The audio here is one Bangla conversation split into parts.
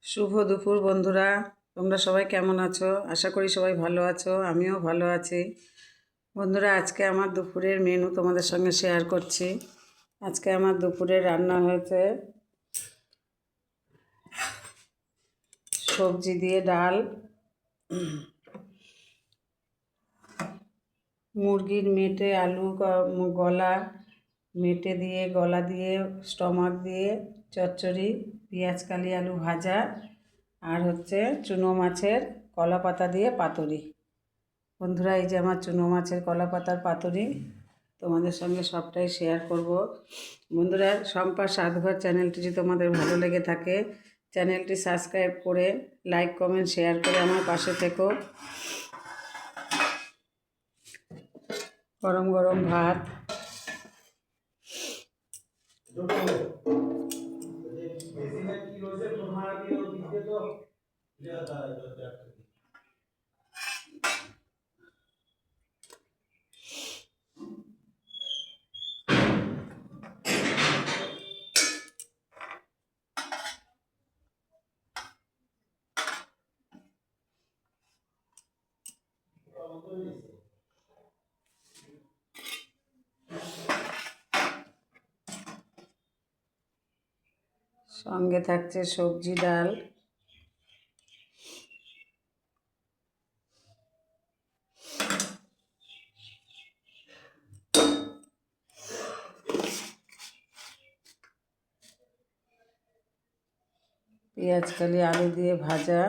শুভ দুপুর বন্ধুরা, তোমরা সবাই কেমন আছো? আশা করি সবাই ভালো আছো, আমিও ভালো আছি। বন্ধুরা, আজকে আমার দুপুরের মেনু তোমাদের সঙ্গে শেয়ার করছি। আজকে আমার দুপুরে রান্না হয়েছে সবজি দিয়ে ডাল, মুরগির মেটে আলু গলা, মেটে দিয়ে গলা দিয়ে স্টমাক দিয়ে চচ্চড়ি, পেঁয়াজ কালি আলু ভাজা, আর হচ্ছে চুনো মাছের কলা পাতা দিয়ে পাতুরি। বন্ধুরা, এই যে আমার চুনো মাছের কলা পাতার পাতুরি, তোমাদের সঙ্গে সবটাই শেয়ার করব। বন্ধুরা, শম্পা স্বাদঘর চ্যানেলটি যদি তোমাদের ভালো লেগে থাকে, চ্যানেলটি সাবস্ক্রাইব করে লাইক কমেন্ট শেয়ার করে আমার পাশে থেকো। গরম গরম ভাত, সঙ্গে থাকছে সবজি ডাল, পেঁয়াজ কালি আলু দিয়ে ভাজা,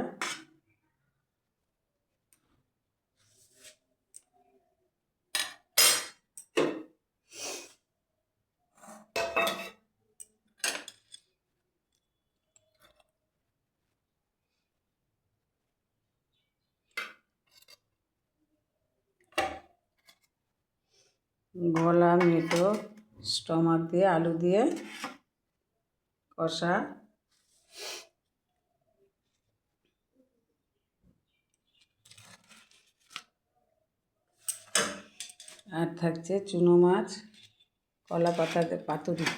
গলা মেটো স্টমাক দিয়ে আলু দিয়ে কষা, আর থাকছে চুনো মাছ কলা পাতাতে পাতুরি।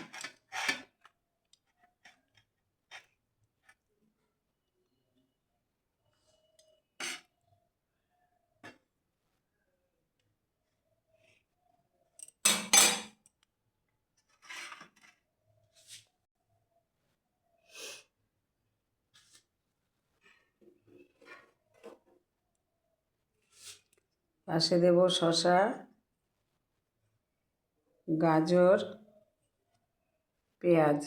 পাশে দেব শসা, গাজর, পেঁয়াজ।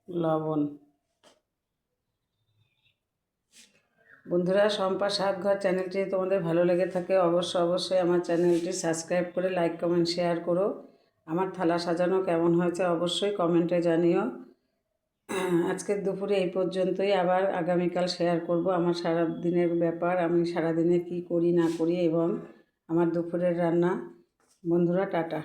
লবণ। বন্ধুরা, শম্পা স্বাদঘর চ্যানেলটি তোমাদের ভালো লেগে থাকে, অবশ্যই আমার চ্যানেলটি সাবস্ক্রাইব করে লাইক কমেন্ট শেয়ার করো। আমার থালা সাজানো কেমন হয়েছে অবশ্যই কমেন্টে জানিও। আজকের দুপুরে এই পর্যন্তই, আবার আগামীকাল শেয়ার করব আমার সারা দিনের ব্যাপার, আমি সারাদিনে কী করি না করি এবং আমার দুপুরের রান্না। বন্ধুরা, টাটা।